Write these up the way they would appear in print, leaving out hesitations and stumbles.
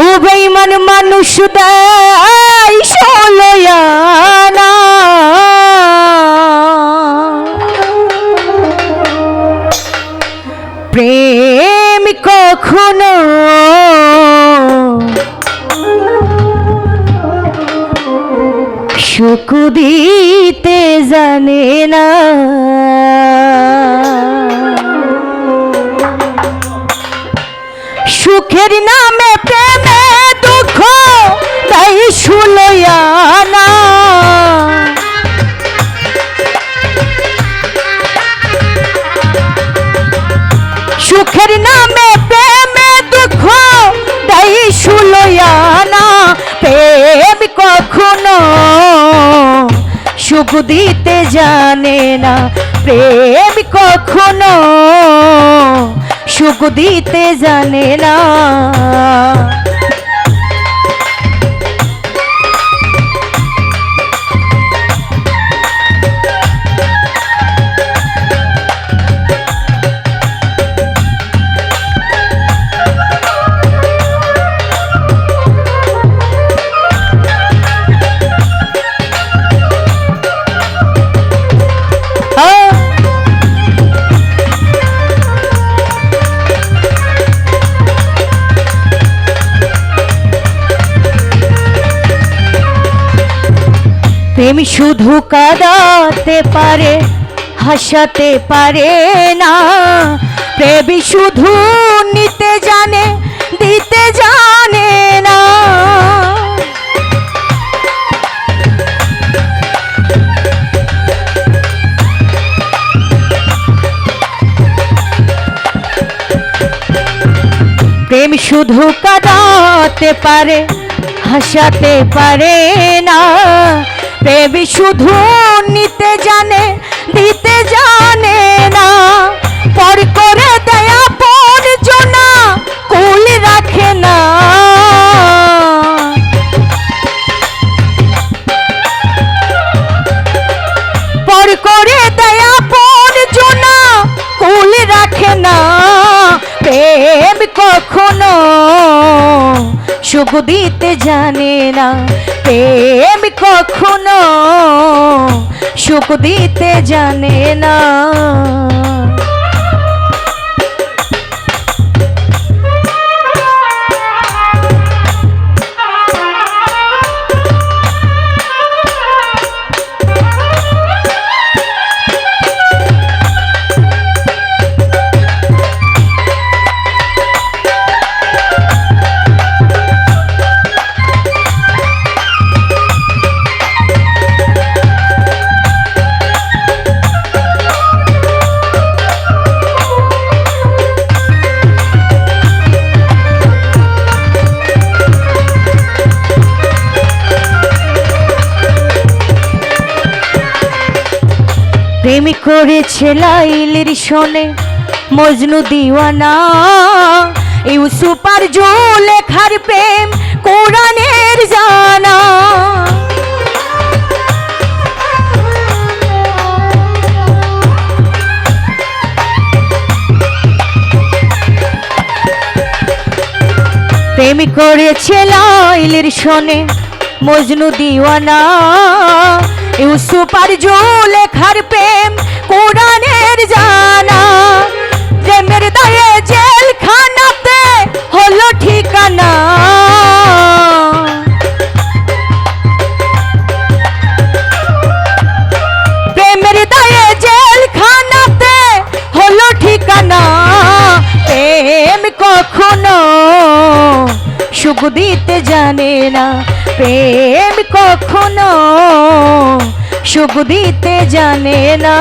ও বেঈমান মানুষ দেয় ষোলয়ানা, প্রেম কখনো সুখ দিতে জানে না। সুখের নামে প্রেমে দুঃখ তাই ষোলয়ানা, সুখের নামে প্রেমে দুঃখ তাই ষোলয়ানা, প্রেম কখনো সুখ দিতে জানে না, প্রেম কখনো সুখ দিতে জানে না। প্রেম শুধু কাঁদাতে পারে হাসাতে পারে না, প্রেম শুধু নিতে জানে দিতে জানে না। প্রেম শুধু কাঁদাতে পারে হাসাতে পারে না, প্রেম শুধু নিতে জানে দিতে জানে না। পর করে দয়া পর জনা কুল রাখে না, পর করে দয়া পর জনা কুল রাখে না। প্রেম কখনো সুখ দিতে জানে না, প্রেম কখনো সুখ দিতে জানে না। প্রেম করেছে লাইলির শোনে মজনু দিওয়ানা, ইউসুফ আর জুলেখার প্রেম কোরআনের জানা। প্রেম করেছে লাইলির শোনে মজনু দিওয়ানা, ইউসুফ আর জুলেখার প্রেম কোরআনের জানা। প্রেমের দায়ে জেলখানাতে হলো ঠিকানা, প্রেমের দায়ে জেলখানাতে হলো ঠিকানা। প্রেম কখনো সুখ দিতে জানে না, প্রেম কখনো সুখ দিতে জানে না।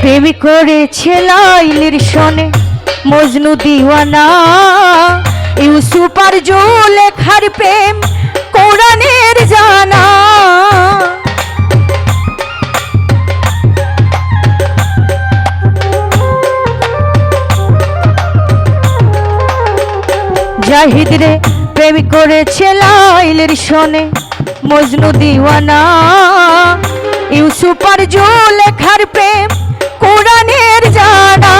প্রেম করেছে লাইলির শোনে মজনু দিওয়ানা ইউসুফ আর জুলেখার প্রেম কোরআনের জানা। জাহিদ রে প্রেম করেছে লাইলের শোনে মজনু দিওয়ানা ইউসুফ আর জুলেখার প্রেম কোরআনের জানা।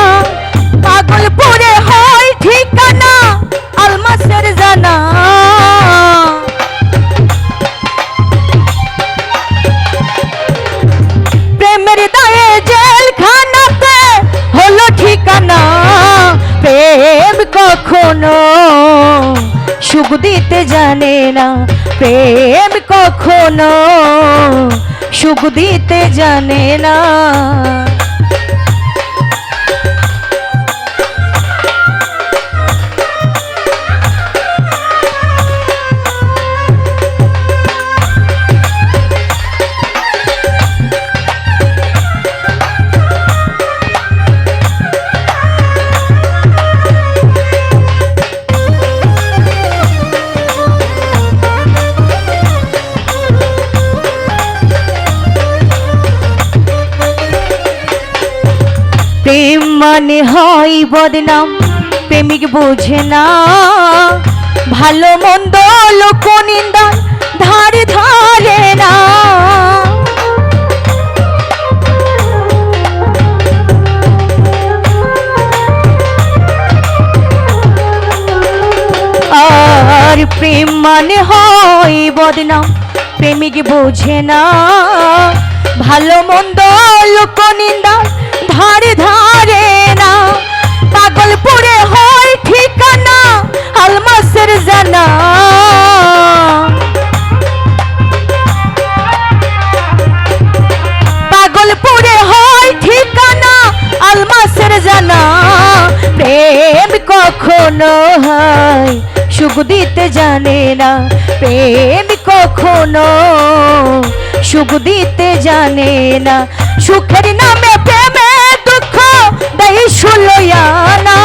পাগল পরে হয় ঠিকানা আলমাসের জানা। প্রেমের দায়ে জেলখানাতে হলো ঠিকানা। প্রেম কখনো সুখ দিতে জানে না, প্রেম কখনো সুখ দিতে জানে না। প্রেম মানে হয় বদনাম, প্রেমিক বোঝে না ভালো মন্দ লোক নিন্দা ধারে ধারে না। আর প্রেম মানে হয় বদনাম, প্রেমিক বোঝে না ভালো মন্দ লোক নিন্দা ধারে ধারে না। পাগল পরে হয় ঠিকানা আলমাসের জানা। পাগল পরে হয় ঠিকানা আলমাসের জানা। প্রেম কখনো হয় সুখ দিতে জানে না, প্রেম কখনো সুখ দিতে জানে না। সুখের নামে প্রেমে দুঃখ দেয় সুলয়ানা।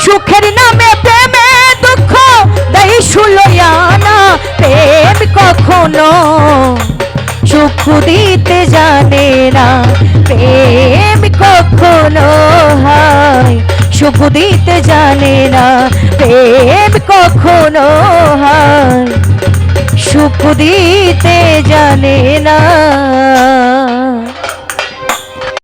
সুখের নামে প্রেমে দুঃখ দেয় সুলয়ানা। প্রেম কখনো সুখ দিতে জানে না, প্রেম কখনো হয় সুখ দিতে জানে না। প্রেম কখনো হয় সুখ দিতে জানে না।